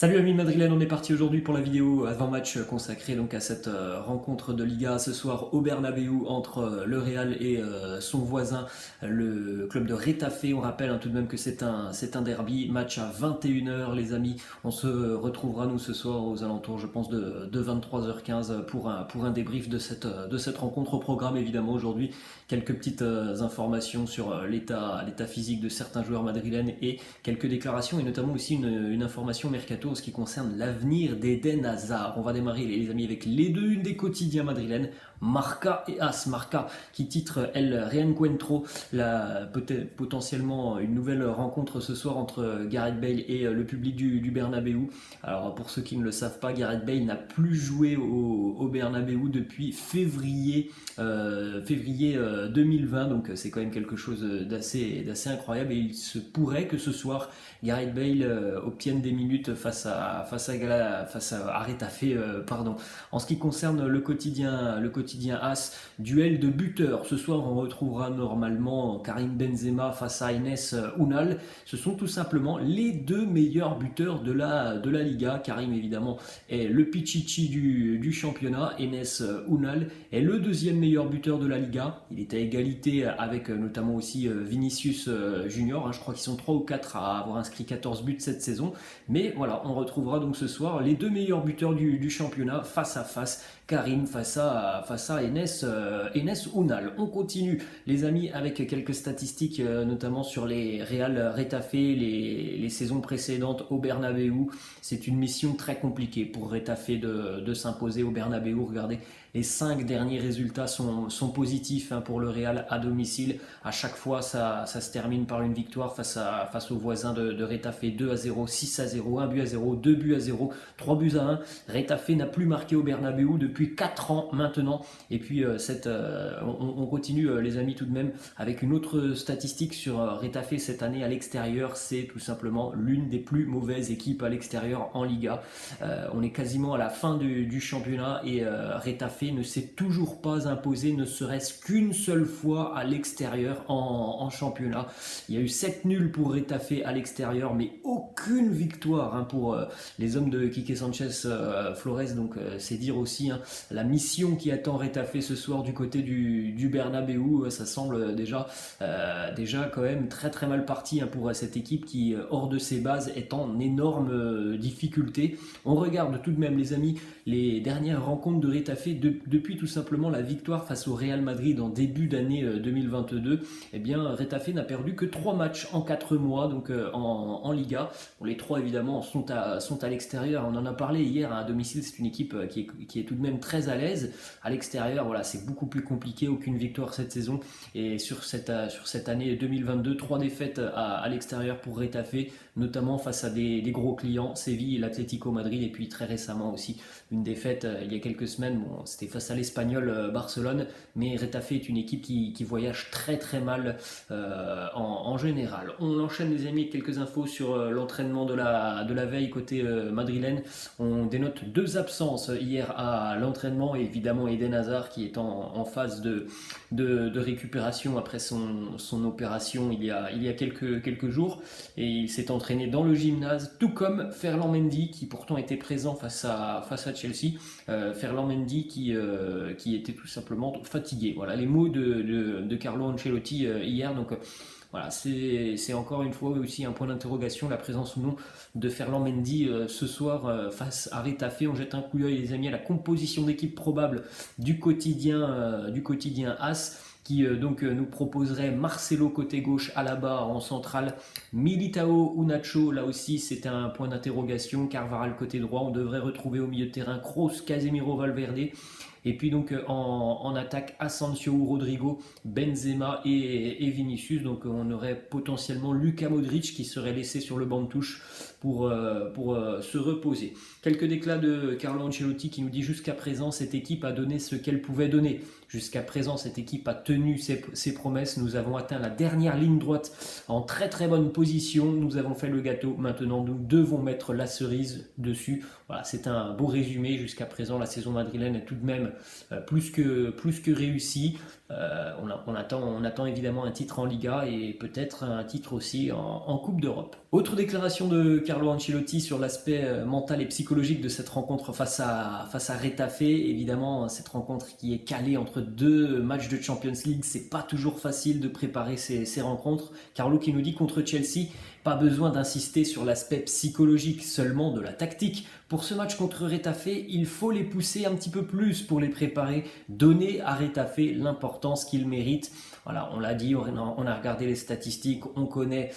Salut amis madrilènes, on est parti aujourd'hui pour la vidéo avant-match consacrée donc à cette rencontre de Liga ce soir au Bernabéu entre le Real et son voisin, le club de Retafe. On rappelle tout de même que c'est un derby, match à 21h les amis. On se retrouvera nous ce soir aux alentours je pense de 23h15 pour un débrief de cette rencontre. Au programme évidemment aujourd'hui quelques petites informations sur l'état physique de certains joueurs madrilènes et quelques déclarations et notamment aussi une information mercato en ce qui concerne l'avenir d'Eden Hazard. On va démarrer les amis avec les deux unes des quotidiens madrilènes, Marca et AS. Marca qui titre El Reencuentro, potentiellement une nouvelle rencontre ce soir entre Gareth Bale et le public du Bernabéu. Alors pour ceux qui ne le savent pas, Gareth Bale n'a plus joué au Bernabéu depuis février 2020, donc c'est quand même quelque chose d'assez incroyable et il se pourrait que ce soir Gareth Bale obtienne des minutes face à Retafe, pardon. En ce qui concerne le quotidien AS, duel de buteurs. Ce soir, on retrouvera normalement Karim Benzema face à Enes Unal. Ce sont tout simplement les deux meilleurs buteurs de la Liga. Karim, évidemment, est le Pichichi du championnat. Enes Unal est le deuxième meilleur buteur de la Liga. Il est à égalité avec notamment aussi Vinicius Junior. Je crois qu'ils sont 3 ou 4 à avoir inscrit 14 buts cette saison. Mais voilà, on retrouvera donc ce soir les deux meilleurs buteurs du championnat face à face. Karim face à Enes Unal. On continue les amis avec quelques statistiques notamment sur les Real Retafe, les saisons précédentes au Bernabéu. C'est une mission très compliquée pour Retafe de s'imposer au Bernabéu. Regardez, les 5 derniers résultats sont positifs pour le Real à domicile. À chaque fois, ça se termine par une victoire face aux voisins de Retafe. 2-0, 6-0, 1-0, 2-0, 3-1. Retafe n'a plus marqué au Bernabéu depuis 4 ans maintenant. Et puis, on continue, les amis, tout de même, avec une autre statistique sur Retafe cette année à l'extérieur. C'est tout simplement l'une des plus mauvaises équipes à l'extérieur en Liga. On est quasiment à la fin du championnat et Retafe ne s'est toujours pas imposé, ne serait-ce qu'une seule fois à l'extérieur en championnat. Il y a eu 7 nuls pour Retafe à l'extérieur, mais aucune victoire pour les hommes de Quique Sanchez Flores. Donc c'est dire aussi la mission qui attend Retafe ce soir du côté du Bernabéu. Ça semble déjà quand même très très mal parti pour cette équipe qui, hors de ses bases, est en énorme difficulté. On regarde tout de même les amis les dernières rencontres de Retafe depuis tout simplement la victoire face au Real Madrid en début d'année 2022. Eh bien Retafe n'a perdu que 3 matchs en 4 mois donc en Liga. Bon, les 3 évidemment sont à l'extérieur. On en a parlé hier à domicile. C'est une équipe qui est tout de même très à l'aise. À l'extérieur, voilà, c'est beaucoup plus compliqué. Aucune victoire cette saison. Et sur cette année 2022, 3 défaites à l'extérieur pour Retafe, notamment face à des gros clients, Séville et l'Atlético Madrid. Et puis très récemment aussi une défaite il y a quelques semaines. Bon, c'était face à l'Espagnol Barcelone. Mais Retafe est une équipe qui voyage très très mal en général. On enchaîne les amis avec quelques infos sur l'entraînement de la veille côté madrilène. On dénote 2 absences hier à l'entraînement et évidemment Eden Hazard qui est en phase de récupération après son opération il y a quelques jours et il s'est entraîné dans le gymnase tout comme Ferland Mendy qui pourtant était présent face à Chelsea. Ferland Mendy qui était tout simplement fatigué. Voilà les mots de Carlo Ancelotti hier. Donc voilà, c'est encore une fois aussi un point d'interrogation, la présence ou non de Ferland Mendy ce soir face à Retafe. On jette un coup d'œil les amis à la composition d'équipe probable du quotidien AS qui donc nous proposerait Marcelo côté gauche, Alaba en centrale, Militao ou Nacho, là aussi c'est un point d'interrogation, Carvajal côté droit, on devrait retrouver au milieu de terrain Kroos, Casemiro, Valverde. Et puis donc en attaque Asensio ou Rodrigo, Benzema et Vinicius. Donc on aurait potentiellement Luka Modric qui serait laissé sur le banc de touche pour se reposer. Quelques déclats de Carlo Ancelotti qui nous dit jusqu'à présent cette équipe a donné ce qu'elle pouvait donner. Jusqu'à présent cette équipe a tenu ses promesses. Nous avons atteint la dernière ligne droite en très très bonne position. Nous avons fait le gâteau. Maintenant nous devons mettre la cerise dessus. Voilà, c'est un beau résumé. Jusqu'à présent la saison madrilène est tout de même plus que réussie. On attend évidemment un titre en Liga et peut-être un titre aussi en Coupe d'Europe. Autre déclaration de Carlo Ancelotti sur l'aspect mental et psychologique de cette rencontre face à Retafe. Évidemment, cette rencontre qui est calée entre deux matchs de Champions League, c'est pas toujours facile de préparer ces rencontres. Carlo qui nous dit contre Chelsea, pas besoin d'insister sur l'aspect psychologique, seulement de la tactique. Pour ce match contre Retafe, il faut les pousser un petit peu plus pour les préparer, donner à Retafe l'importance qu'il mérite. Voilà, on l'a dit, on a regardé les statistiques, on connaît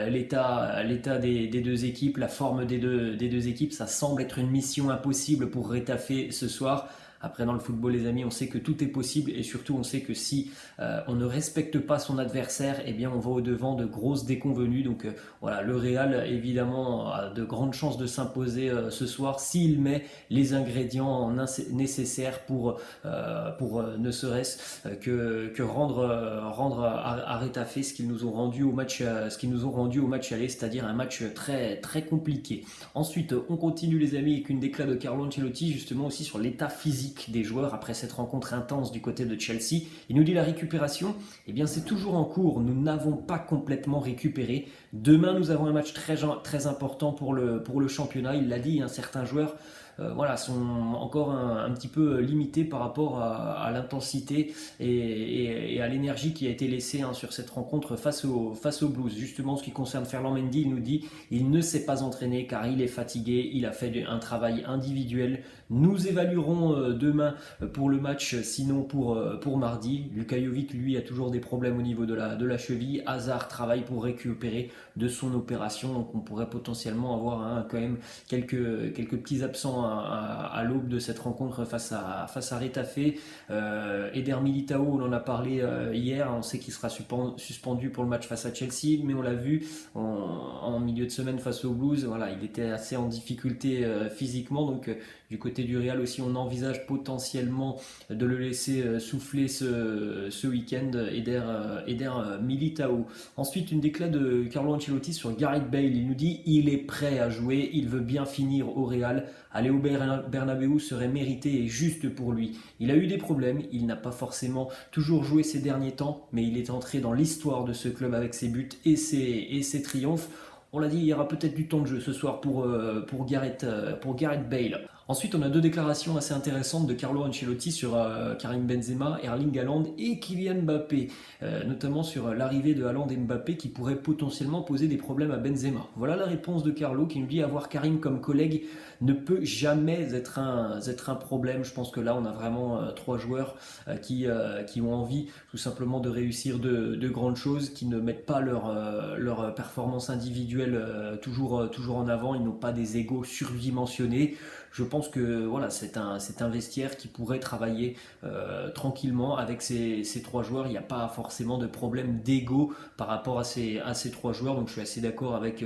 l'état des deux équipes, la forme des deux équipes. Ça semble être une mission impossible pour Retafe ce soir. Après, dans le football, les amis, on sait que tout est possible et surtout, on sait que si on ne respecte pas son adversaire, eh bien, on va au-devant de grosses déconvenues. Donc, voilà, le Real, évidemment, a de grandes chances de s'imposer ce soir s'il met les ingrédients nécessaires pour ne serait-ce que rendre à Retafe ce qu'ils nous ont rendu au match, aller, c'est-à-dire un match très, très compliqué. Ensuite, on continue, les amis, avec une déclat de Carlo Ancelotti, justement aussi sur l'état physique des joueurs après cette rencontre intense du côté de Chelsea. Il nous dit la récupération, eh bien c'est toujours en cours, nous n'avons pas complètement récupéré. Demain nous avons un match très important pour le championnat, il l'a dit, certains joueurs sont encore un petit peu limités par rapport à l'intensité et à l'énergie qui a été laissée sur cette rencontre face au Blues. Justement, en ce qui concerne Ferland Mendy, il nous dit il ne s'est pas entraîné car il est fatigué, il a fait un travail individuel. Nous évaluerons demain pour le match, sinon pour mardi. Luka Jovic, lui, a toujours des problèmes au niveau de la cheville. Hazard travaille pour récupérer de son opération, donc on pourrait potentiellement avoir quand même quelques petits absents à l'aube de cette rencontre face à Retafe. Eder Militao, on en a parlé hier, on sait qu'il sera suspendu pour le match face à Chelsea, mais on l'a vu en milieu de semaine face au Blues, voilà, il était assez en difficulté physiquement, donc du côté du Real aussi, on envisage potentiellement de le laisser souffler ce week-end, Eder Militao. Ensuite, une déclat de Carlo Ancelotti sur Gareth Bale. Il nous dit il est prêt à jouer, il veut bien finir au Real. Aller au Bernabeu serait mérité et juste pour lui. Il a eu des problèmes, il n'a pas forcément toujours joué ces derniers temps, mais il est entré dans l'histoire de ce club avec ses buts et ses triomphes. On l'a dit, il y aura peut-être du temps de jeu ce soir pour Gareth Bale. Ensuite, on a deux déclarations assez intéressantes de Carlo Ancelotti sur Karim Benzema, Erling Haaland et Kylian Mbappé, notamment sur l'arrivée de Haaland et Mbappé qui pourrait potentiellement poser des problèmes à Benzema. Voilà la réponse de Carlo qui nous dit avoir Karim comme collègue ne peut jamais être un problème. Je pense que là, on a vraiment trois joueurs qui ont envie tout simplement de réussir de grandes choses, qui ne mettent pas leur performance individuelle toujours en avant. Ils n'ont pas des égos surdimensionnés. Je pense que voilà, c'est un vestiaire qui pourrait travailler tranquillement avec ces trois joueurs. Il n'y a pas forcément de problème d'ego par rapport à ces trois joueurs. Donc je suis assez d'accord avec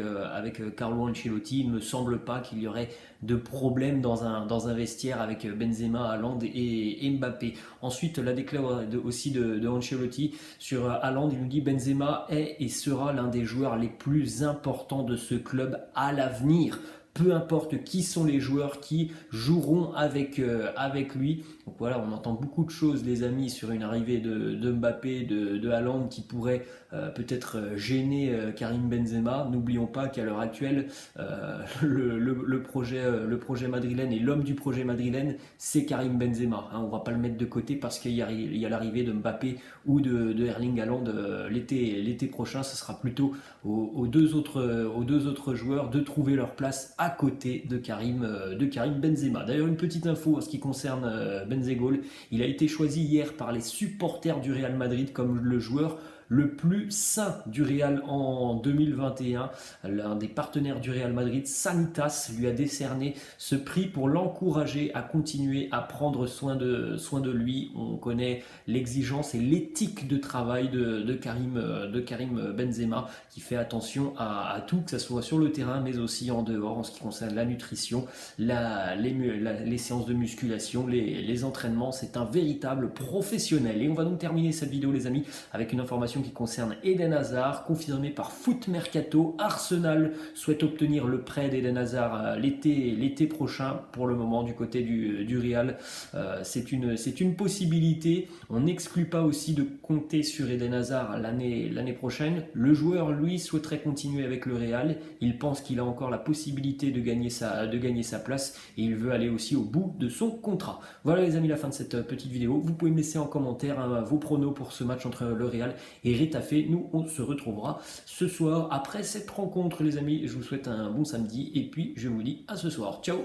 Carlo Ancelotti. Il ne me semble pas qu'il y aurait de problème dans un vestiaire avec Benzema, Haaland et Mbappé. Ensuite, la déclaration aussi de Ancelotti sur Haaland, il nous dit Benzema est et sera l'un des joueurs les plus importants de ce club à l'avenir. Peu importe qui sont les joueurs qui joueront avec lui. Donc voilà, on entend beaucoup de choses, les amis, sur une arrivée de Mbappé, de Haaland qui pourrait peut-être gêner Karim Benzema. N'oublions pas qu'à l'heure actuelle, le projet madrilène et l'homme du projet madrilène, c'est Karim Benzema. On ne va pas le mettre de côté parce qu'il y a l'arrivée de Mbappé ou de Erling Haaland l'été prochain. Ce sera plutôt aux deux autres joueurs de trouver leur place à côté de Karim Benzema. D'ailleurs, une petite info en ce qui concerne Benzegol, il a été choisi hier par les supporters du Real Madrid comme le joueur le plus sain du Real en 2021. L'un des partenaires du Real Madrid, Sanitas, lui a décerné ce prix pour l'encourager à continuer à prendre soin de lui. On connaît l'exigence et l'éthique de travail de Karim Benzema qui fait attention à tout, que ce soit sur le terrain mais aussi en dehors en ce qui concerne la nutrition, les séances de musculation, les entraînements. C'est un véritable professionnel. Et on va donc terminer cette vidéo, les amis, avec une information information qui concerne Eden Hazard, confirmée par Foot Mercato. Arsenal souhaite obtenir le prêt d'Eden Hazard l'été prochain. Pour le moment, du côté du Real, c'est une possibilité. On n'exclut pas aussi de compter sur Eden Hazard l'année prochaine. Le joueur, lui, souhaiterait continuer avec le Real. Il pense qu'il a encore la possibilité de gagner sa place et il veut aller aussi au bout de son contrat. Voilà les amis, la fin de cette petite vidéo. Vous pouvez me laisser en commentaire vos pronos pour ce match entre le Real et Retafe. Nous, on se retrouvera ce soir après cette rencontre les amis. Je vous souhaite un bon samedi et puis je vous dis à ce soir. Ciao.